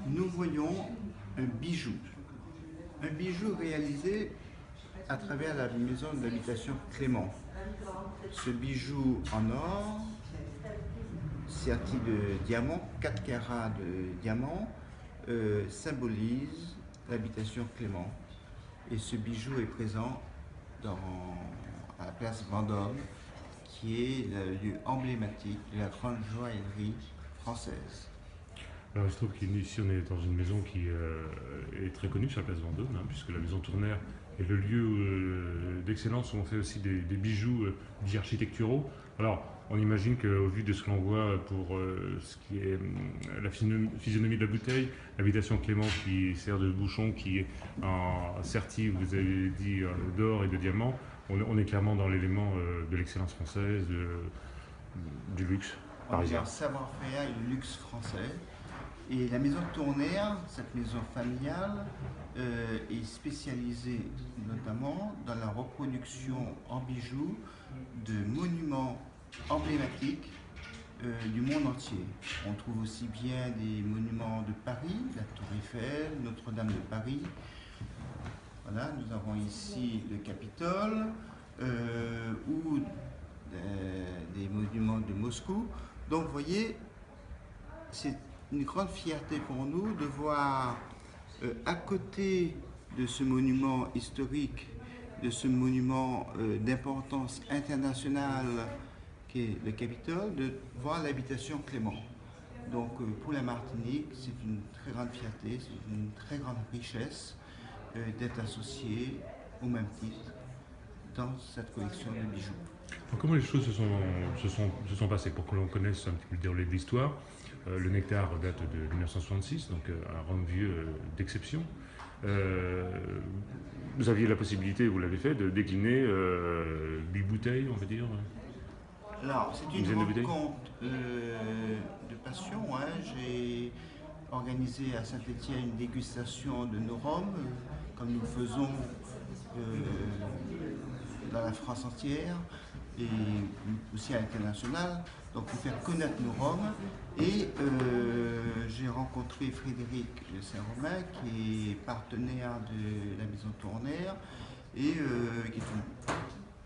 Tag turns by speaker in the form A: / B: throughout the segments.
A: nous voyons un bijou. Un bijou réalisé à travers la maison d'habitation Clément. Ce bijou en or, serti de diamants, 4 carats de diamants, symbolise l'habitation Clément. Et ce bijou est présent à la place Vendôme, qui est le lieu emblématique de la grande joaillerie française.
B: Alors il se trouve qu'ici on est dans une maison qui est très connue sur la place Vendôme, puisque la maison Tournaire est le lieu d'excellence où on fait aussi des bijoux dits architecturaux. Alors on imagine qu'au vu de ce que l'on voit pour ce qui est la physionomie de la bouteille, l'habitation Clément qui sert de bouchon, qui est serti, vous avez dit, d'or et de diamants, on est clairement dans l'élément de l'excellence française, du luxe parisien.
A: Un savoir-faire et le luxe français. Et la maison Tournaire, cette maison familiale, est spécialisée notamment dans la reproduction en bijoux de monuments emblématiques du monde entier. On trouve aussi bien des monuments de Paris, la Tour Eiffel, Notre-Dame de Paris. Voilà, nous avons ici le Capitole ou des monuments de Moscou. Donc vous voyez, c'est une grande fierté pour nous de voir à côté de ce monument historique, de ce monument d'importance internationale qu'est le Capitole, de voir l'habitation Clément. Donc pour la Martinique, c'est une très grande fierté, c'est une très grande richesse d'être associé au même titre dans cette collection de bijoux.
B: Alors, comment les choses se sont passées pour que l'on connaisse un petit peu le déroulé de l'histoire? Le Nectar date de 1966, donc un rhum vieux d'exception. Vous aviez la possibilité, vous l'avez fait, de décliner 8 bouteilles, on va dire.
A: Alors, c'est une rencontre de passion. J'ai organisé à Saint-Étienne une dégustation de nos rhums, comme nous faisons dans la France entière et aussi à l'international, donc pour faire connaître nos rhums. Et j'ai rencontré Frédéric Saint-Romain, qui est partenaire de la maison Tournaire et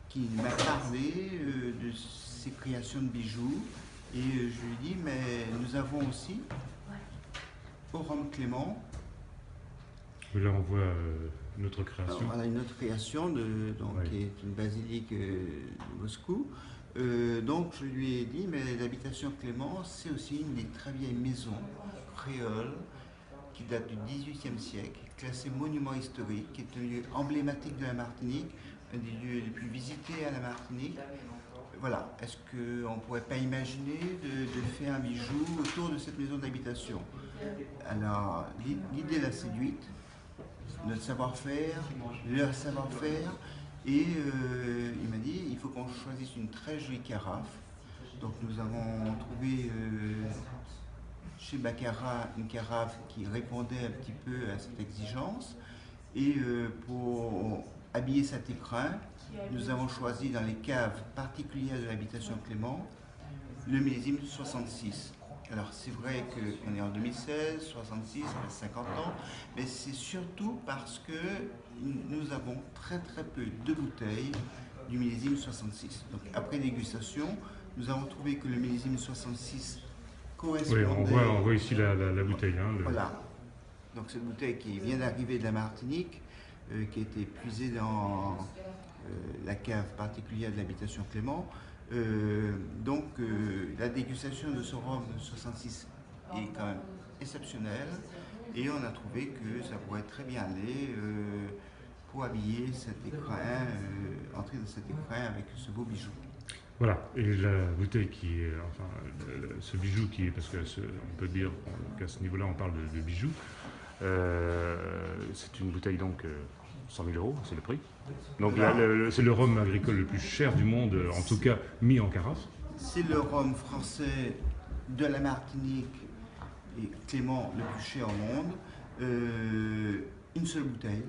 A: qui m'a parlé de ses créations de bijoux. Et je lui ai dit, mais nous avons aussi au rhum Clément.
B: Là on voit notre création.
A: Alors, voilà une autre création qui est une basilique de Moscou. Donc je lui ai dit, mais l'habitation Clément, c'est aussi une des très vieilles maisons créoles qui date du XVIIIe siècle, classée monument historique, qui est un lieu emblématique de la Martinique, un des lieux les plus visités à la Martinique. Voilà, est-ce qu'on ne pourrait pas imaginer de faire un bijou autour de cette maison d'habitation? Alors l'idée l'a séduite, notre savoir-faire, leur savoir-faire, et il m'a dit il faut qu'on choisisse une très jolie carafe. Donc nous avons trouvé chez Baccarat une carafe qui répondait un petit peu à cette exigence, et pour habiller cet écrin, nous avons choisi dans les caves particulières de l'habitation Clément le millésime 66. Alors c'est vrai qu'on est en 2016, 66, 50 ans, mais c'est surtout parce que nous avons très peu de bouteilles du millésime 66. Donc après dégustation, nous avons trouvé que le millésime 66 correspondait...
B: Oui, on voit ici la bouteille.
A: Voilà. Donc cette bouteille qui vient d'arriver de la Martinique, qui a été puisée dans la cave particulière de l'habitation Clément. La dégustation de ce rhum 66 est quand même exceptionnelle, et on a trouvé que ça pourrait très bien aller pour habiller cet écrin, entrer dans cet écrin avec ce beau bijou.
B: Voilà, et la bouteille qui est, enfin, ce bijou qui est, parce que on peut dire qu'à ce niveau-là on parle de bijou, c'est une bouteille donc 100 000 €, c'est le prix. Donc c'est le rhum agricole le plus cher du monde, en tout cas mis en carafe.
A: C'est le rhum français de la Martinique et Clément le plus cher au monde. Une seule bouteille,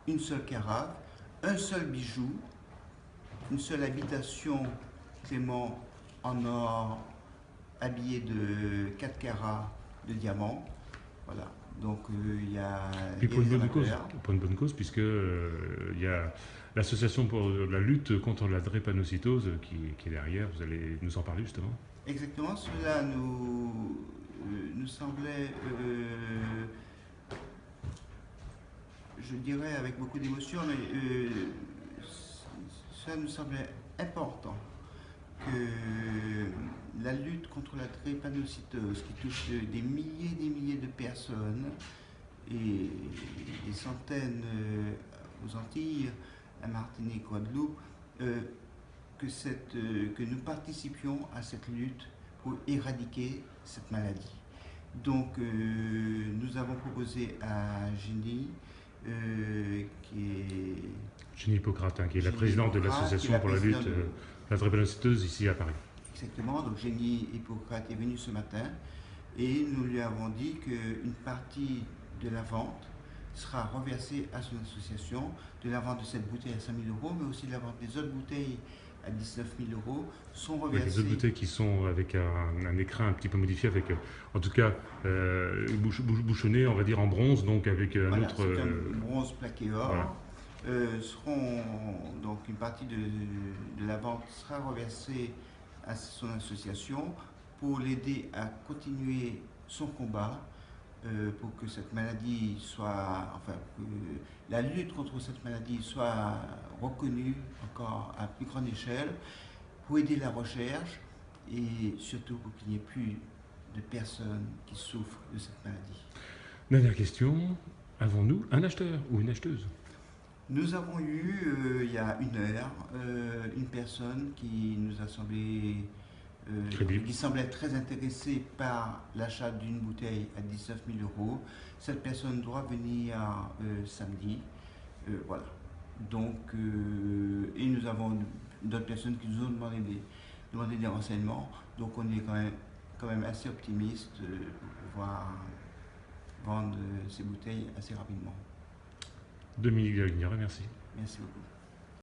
A: une seule carafe, un seul bijou, une seule habitation Clément en or habillé de 4 carats de diamants. Voilà. Donc il y a,
B: Puis
A: il y a des amateurs.
B: pour une bonne cause, puisque il y a l'association pour la lutte contre la drépanocytose qui est derrière. Vous allez nous en parler justement.
A: Exactement, cela nous semblait, je dirais avec beaucoup d'émotion, mais cela nous semblait important que la lutte contre la drépanocytose qui touche des milliers de personnes et des centaines aux Antilles, à Martinique, Guadeloupe, que nous participions à cette lutte pour éradiquer cette maladie. Donc nous avons proposé à Jenny, qui est
B: Jenny Hippocrate, qui est la
A: Jenny
B: présidente de
A: Hippocrate,
B: l'association
A: qui est
B: pour la lutte
A: présidente de-
B: la drépanocytose ici à Paris.
A: Exactement, donc Jenny Hippocrate est venue ce matin et nous lui avons dit qu'une partie de la vente sera reversée à son association, de la vente de cette bouteille à 5 000 euros, mais aussi de la vente des autres bouteilles à 19 000 euros sont
B: Oui,
A: reversées.
B: les autres bouteilles qui sont avec un écrin un petit peu modifié, avec en tout cas bouchonné, on va dire en bronze, donc avec un
A: Voilà,
B: autre.
A: c'est un bronze plaqué or.
B: Voilà.
A: Donc une partie de la vente sera reversée à son association pour l'aider à continuer son combat pour que cette maladie soit, enfin, que la lutte contre cette maladie soit reconnue encore à plus grande échelle, pour aider la recherche et surtout pour qu'il n'y ait plus de personnes qui souffrent de cette maladie.
B: Dernière question, avons-nous un acheteur ou une acheteuse?
A: Nous avons eu, il y a une heure, une personne qui nous a semblé,
B: Crédible.
A: qui semblait très intéressée par l'achat d'une bouteille à 19 000 euros. Cette personne doit venir samedi. Voilà. Donc, et nous avons d'autres personnes qui nous ont demandé des renseignements. Donc, on est quand même assez optimiste pour pouvoir vendre ces bouteilles assez rapidement.
B: Dominique Davigneray, merci.
A: Merci beaucoup.